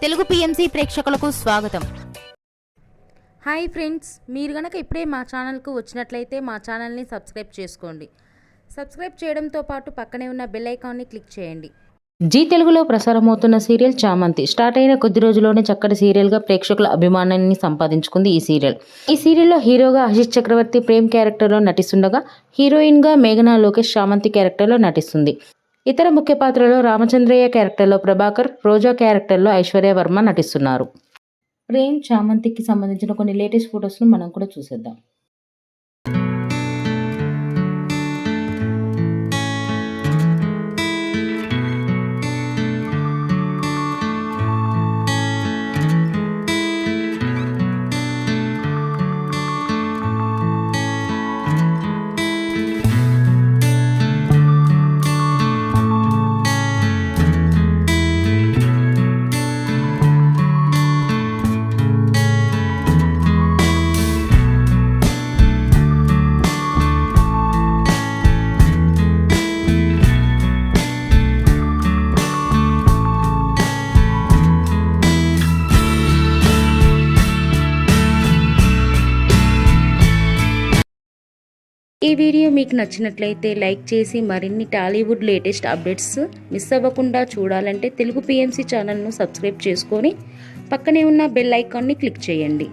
Telugu PMC ప్రేక్షకులకు స్వాగతం. Hi friends, మీరు గనక ఇప్పుడే మా ఛానల్కు వచ్చినట్లయితే మా ఛానల్ని సబ్స్క్రైబ్ చేసుకోండి. సబ్స్క్రైబ్ చేయడంతో పాటు పక్కనే ఉన్న బెల్ ఐకాన్ని క్లిక్ చేయండి. జీ తెలుగులో ప్రసారమవుతున్న సీరియల్ చామంతి స్టార్ట్ అయిన కొద్ది రోజుల్లోనే చక్కటి సీరియల్గా ప్రేక్షకుల అభిమానాన్ని సంపాదించుకుంది ఈ సీరియల్. ఈ సీరియల్లో హీరోగా ఆశిష్ చక్రవర్తి ప్రేమ్ క్యారెక్టర్లో నటిస్తుండగా హీరోయిన్గా మేఘనా లోకేష్ చామంతి క్యారెక్టర్లో నటిస్తుంది. ఇతర ముఖ్య పాత్రలో రామచంద్రయ్య క్యారెక్టర్లో ప్రభాకర్, రోజా క్యారెక్టర్లో ఐశ్వర్య వర్మ నటిస్తున్నారు. ప్రేమ్ చామంతికి సంబంధించిన కొన్ని లేటెస్ట్ ఫొటోస్ను మనం కూడా చూసేద్దాం. ఈ వీడియో మీకు నచ్చినట్లయితే లైక్ చేసి మరిన్ని టాలీవుడ్ లేటెస్ట్ అప్డేట్స్ మిస్ అవ్వకుండా చూడాలంటే తెలుగు పిఎంసి ఛానల్ను సబ్స్క్రైబ్ చేసుకొని పక్కనే ఉన్న బెల్ ఐకాన్ని క్లిక్ చేయండి.